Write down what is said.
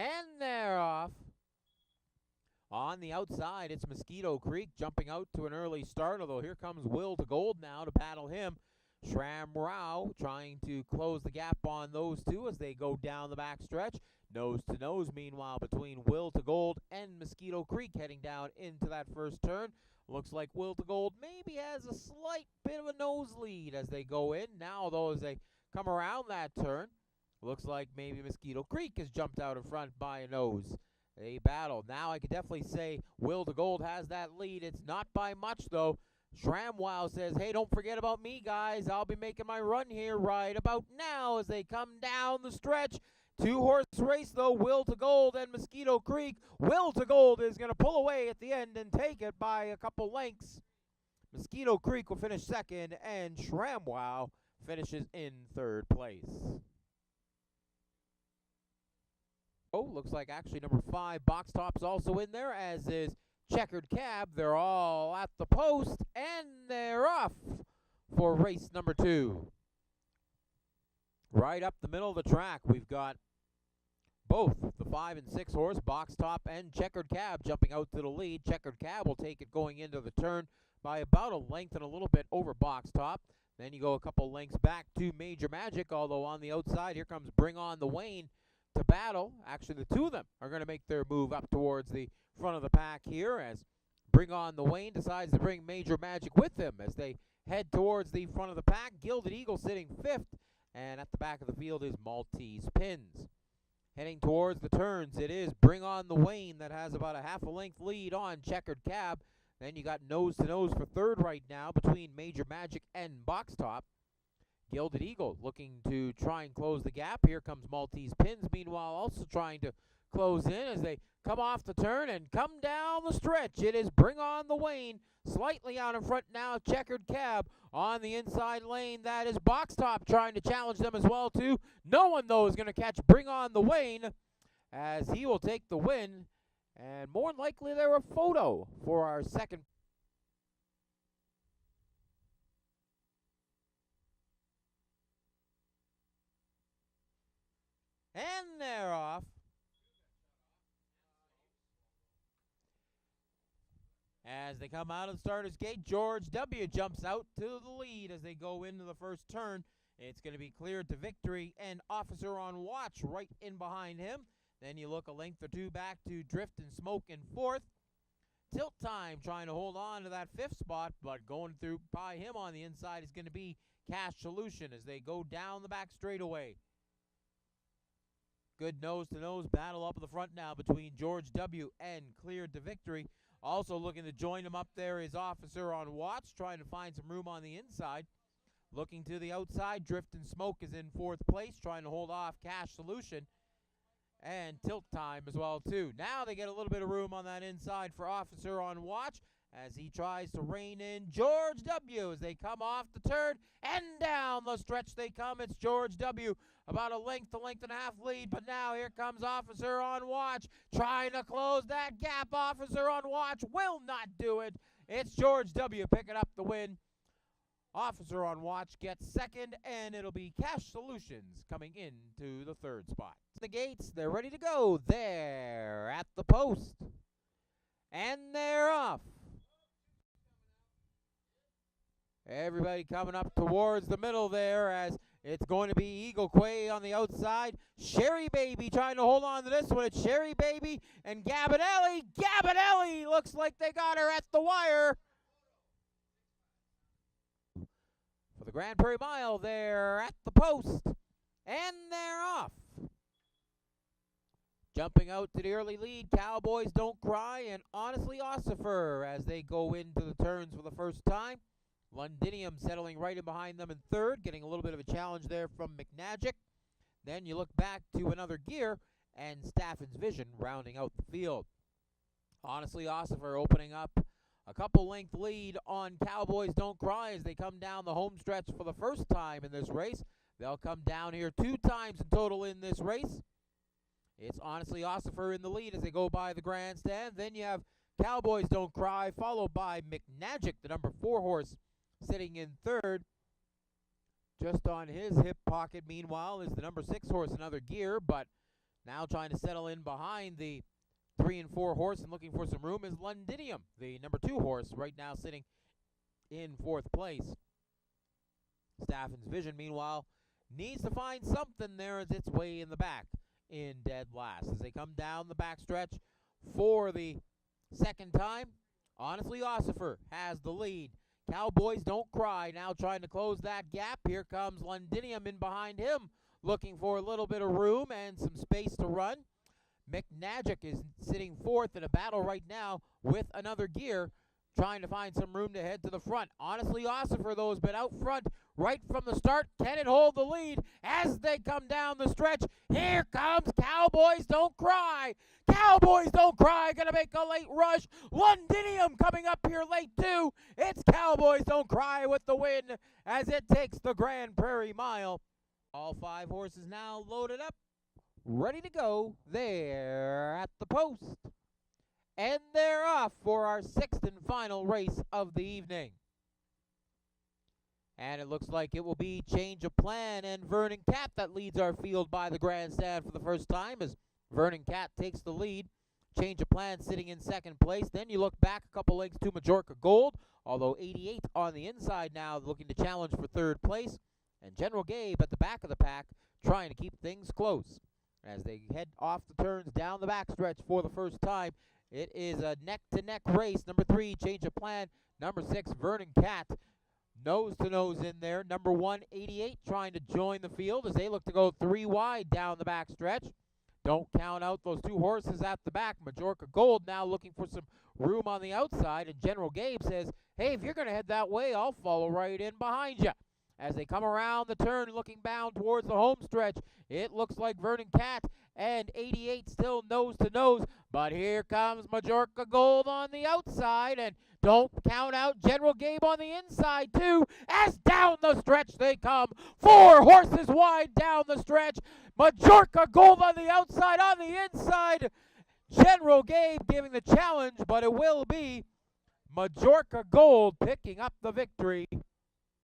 And they're off. On the outside, it's Mosquito Creek jumping out to an early start, although here comes Will to Gold now to battle him. Shram Rao trying to close the gap on those two as they go down the backstretch. Nose to nose, meanwhile, between Will to Gold and Mosquito Creek heading down into that first turn. Looks like Will to Gold maybe has a slight bit of a noselead as they go in. Now, though, as they come around that turn, looks like maybe Mosquito Creek has jumped out in front by a nose. They battle. Now I could definitely say Will to Gold has that lead. It's not by much, though. Shramwow says, hey, don't forget about me, guys. I'll be making my run here right about now as they come down the stretch. Two-horse race, though, Will to Gold and Mosquito Creek. Will to Gold is going to pull away at the end and take it by a couple lengths. Mosquito Creek will finish second, and Shramwow finishes in third place. Oh, looks like actually number 5, Box Top's also in there, as is Checkered Cab. They're all at the post, and they're off for race number 2. Right up the middle of the track, we've got both the 5 and 6 horse, Box Top and Checkered Cab, jumping out to the lead. Checkered Cab will take it going into the turn by about a length and a little bit over Box Top. Then you go a couple lengths back to Major Magic, although on the outside, here comes Bring On the Wayne to battle. Actually, the two of them are going to make their move up towards the front of the pack here as Bring On the Wayne decides to bring Major Magic with him as they head towards the front of the pack. Gilded Eagle sitting 5th, and at the back of the field is Maltese Pins. Heading towards the turns, it is Bring On the Wayne that has about a half a length lead on Checkered Cab. Then you got nose to nose for third right now between Major Magic and Box Top. Gilded Eagle looking to try and close the gap. Here comes Maltese Pins, meanwhile, also trying to close in as they come off the turn and come down the stretch. It is Bring On the Wayne, slightly out in front now, Checkered Cab on the inside lane. That is Box Top trying to challenge them as well, too. No one, though, is going to catch Bring On the Wayne as he will take the win. And more than likely, they're a photo for our second. And they're off. As they come out of the starter's gate, George W. jumps out to the lead as they go into the first turn. It's going to be Cleared to Victory and Officer on Watch right in behind him. Then you look a length or two back to Drift and Smoke in 4th. Tilt Time trying to hold on to that 5th spot, but going through by him on the inside is going to be Cash Solution as they go down the back straightaway. Good nose-to-nose battle up in the front now between George W. and Cleared to Victory. Also looking to join him up there is Officer on Watch, trying to find some room on the inside. Looking to the outside, Drift and Smoke is in 4th place, trying to hold off Cash Solution. And Tilt Time as well, too. Now they get a little bit of room on that inside for Officer on Watch as he tries to rein in George W. as they come off the turn and down the stretch they come. It's George W. about a length and a half lead, but now here comes Officer on Watch trying to close that gap. Officer on Watch will not do it. It's George W. picking up the win. Officer on Watch gets second, and it'll be Cash Solutions coming into the third spot. The gates, they're ready to go. They're at the post, and they're off. Everybody coming up towards the middle there as it's going to be Eagle Quay on the outside. Sherry Baby trying to hold on to this one. It's Sherry Baby and Gabinelli. Gabinelli looks like they got her at the wire. For the Grand Prairie Mile, they're at the post, and they're off. Jumping out to the early lead, Cowboys Don't Cry and Honestly Ossifer as they go into the turns for the first time. Londinium settling right in behind them in 3rd, getting a little bit of a challenge there from McNagic. Then you look back to Another Gear and Staffin's Vision rounding out the field. Honestly Ossifer opening up a couple length lead on Cowboys Don't Cry as they come down the home stretch for the first time in this race. They'll come down here 2 times in total in this race. It's Honestly Ossifer in the lead as they go by the grandstand. Then you have Cowboys Don't Cry, followed by McNagic, the number 4 horse, sitting in 3rd. Just on his hip pocket, meanwhile, is the number 6 horse, Another Gear, but Now trying to settle in behind the 3 and 4 horse and looking for some room is Londinium, the number 2 horse, right now sitting in 4th place. Staffan's Vision, meanwhile, needs to find something there as it's way in the back in dead last. As they come down the backstretch for the second time, Honestly Ossifer has the lead. Cowboys Don't Cry now trying to close that gap. Here comes Londinium in behind him, looking for a little bit of room and some space to run. McNagic is sitting 4th in a battle right now with another gear, trying to find some room to head to the front. Honestly Ossifer, though, has been out front right from the start. Can it hold the lead as they come down the stretch? Here comes Cowboys Don't Cry. Cowboys Don't Cry going to make a late rush. Londinium coming up here late, too. It's Cowboys Don't Cry with the win as it takes the Grand Prairie Mile. All 5 horses now loaded up, ready to go there at the post. And they're off for our 6th and final race of the evening. And it looks like it will be Change of Plan and Vernon Cat that leads our field by the grandstand for the first time as Vernon Cat takes the lead. Change of Plan sitting in 2nd place. Then you look back a couple lengths to Majorca Gold, although 88 on the inside now looking to challenge for 3rd place. And General Gabe at the back of the pack trying to keep things close. As they head off the turns down the backstretch for the first time, it is a neck-to-neck race. Number 3, Change of Plan. Number 6, Vernon Cat. Nose-to-nose in there. Number 1, 88, trying to join the field as they look to go 3 wide down the backstretch. Don't count out those 2 horses at the back. Majorca Gold now looking for some room on the outside. And General Gabe says, hey, if you're going to head that way, I'll follow right in behind you. As they come around the turn, looking bound towards the home stretch, it looks like Vernon Cat and 88 still nose-to-nose. But here comes Majorca Gold on the outside, and don't count out General Gabe on the inside, too, as down the stretch they come. 4 horses wide down the stretch. Majorca Gold on the outside, on the inside. General Gabe giving the challenge, but it will be Majorca Gold picking up the victory.